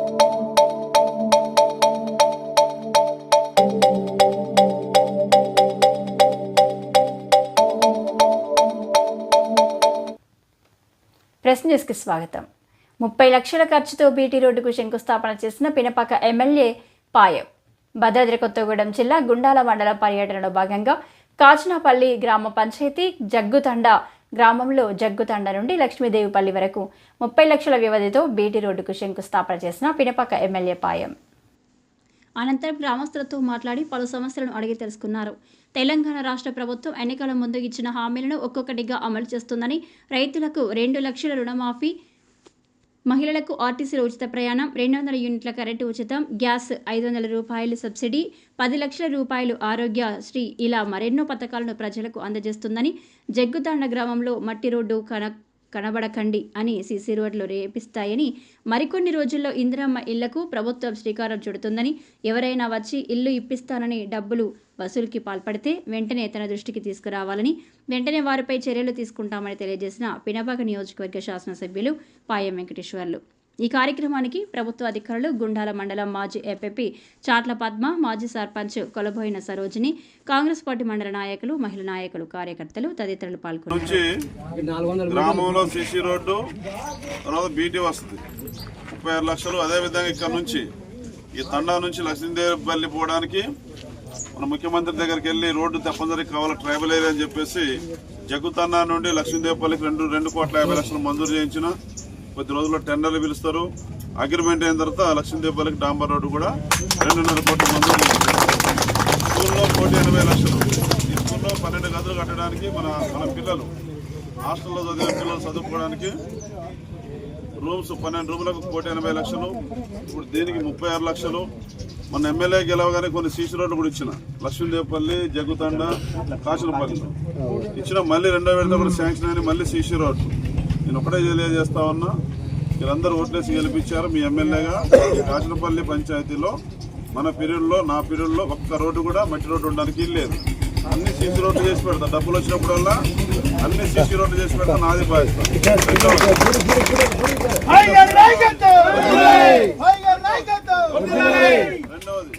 Press న్యూస్కి స్వాగతం. 30 లక్షల ఖర్చుతో బీటీ రోడ్డుకు శంకుస్థాపన చేసిన పినపాక ఎమ్మెల్యే పాయం. భద్రాద్రి కొత్తగూడెం జిల్లా గుండాల మండల పర్యటనలో భాగంగా కాచనాపల్లి గ్రామ పంచాయతీ జగ్గుతండ గ్రామంలో జగ్గుతండ నుండి లక్ష్మీదేవిపల్లి వరకు 30 లక్షల వ్యవధితో బీటీ రోడ్డుకు శంకుస్థాపన చేసిన పినపాక ఎమ్మెల్యే పాయం. అనంతరం గ్రామస్తులతో మాట్లాడి పలు సమస్యలను అడిగి తెలుసుకున్నారు. తెలంగాణ రాష్ట్ర ప్రభుత్వం ఎన్నికల ముందు ఇచ్చిన హామీలను ఒక్కొక్కటిగా అమలు చేస్తుందని, రైతులకు 2 లక్షల రుణమాఫీ, మహిళలకు ఆర్టీసీలో ఉచిత ప్రయాణం, 200 యూనిట్ల కరెంటు ఉచితం, గ్యాస్ 500 రూపాయలు సబ్సిడీ, 10 లక్షల రూపాయలు ఆరోగ్యశ్రీ ఇలా మరెన్నో పథకాలను ప్రజలకు అందజేస్తుందని, జగ్గుతాండ గ్రామంలో మట్టి రోడ్డు కనబడకండి అని సీసీ రోడ్లు రేపిస్తాయని, మరికొన్ని రోజుల్లో ఇందిరమ్మ ఇళ్లకు ప్రభుత్వం శ్రీకారం చుడుతుందని, ఎవరైనా వచ్చి ఇల్లు ఇప్పిస్తానని డబ్బులు వసూలుకి పాల్పడితే వెంటనే తన దృష్టికి తీసుకురావాలని, వెంటనే వారిపై చర్యలు తీసుకుంటామని తెలియజేసిన పినపాక నియోజకవర్గ శాసనసభ్యులు పాయం వెంకటేశ్వర్లు. ఈ కార్యక్రమానికి ప్రభుత్వ అధికారులు, గుండాల మండలం మాజీ ఎంపీపీ చాట్ల పద్మ, మాజీ సర్పంచ్ కొలబోయిన సరోజిని, కాంగ్రెస్ పార్టీ మండల నాయకులు, మహిళా నాయకులు, కార్యకర్తలు తదితరులు పాల్గొన్నారు. గ్రామంలో సిసి రోడ్డు తర్వాత బీటీ వస్తుంది 36 లక్షలు. అదేవిధంగా ఇక్కడ నుంచి ఈ తండా నుంచి లక్ష్మీదేవిపల్లి పోవడానికి మన ముఖ్యమంత్రి దగ్గరికి వెళ్ళి రోడ్డు తప్పనిసరి కావాలి ట్రైబల్ ఏరియా అని చెప్పేసి జగ్గుతండా నుండి లక్ష్మీదేవిపల్లికి 2,50,00,000 మంజూరు చేయించిన. కొద్ది రోజుల్లో టెండర్లు పిలుస్తారు. అగ్రిమెంట్ అయిన తర్వాత లక్ష్మీదేవిపల్లికి డాంబర్ రోడ్డు కూడా 2.5 కోట్ల మంజూరు చేయించారు. స్కూల్లో 1,80,00,000. ఈ స్కూల్లో 12 గదులు కట్టడానికి మన పిల్లలు హాస్టల్లో చదివిన పిల్లలు చదువుకోవడానికి రూమ్స్ 12 రూములకు 1,80,00,000. ఇప్పుడు దీనికి 36 లక్షలు. మన ఎమ్మెల్యే గెలవగానే కొన్ని సీసీ రోడ్లు కూడా ఇచ్చిన. లక్ష్మీదేవిపల్లి, జగ్గుతండ, కాచనపల్లిలో ఇచ్చిన. మళ్ళీ 2వ విడత కూడా శాంక్షన్ అయిన మళ్ళీ సీసీ రోడ్లు. నేను ఒకటే తెలియజేస్తా ఉన్నా, వీళ్ళందరూ ఓట్లేసి గెలిపించారు. మీ ఎమ్మెల్యేగా కాచనపల్లి పంచాయతీలో మన పీరియడ్లో, నా పీరియడ్లో ఒక్క రోడ్డు కూడా మట్టి రోడ్డు ఉండడానికి లేదు. అన్ని సీసీ రోడ్లు చేసి పెడతా. డబ్బులు వచ్చినప్పుడల్లా అన్ని సీసీ రోడ్లు చేసి పెడతా. నాది బాధ్యత. రెండవది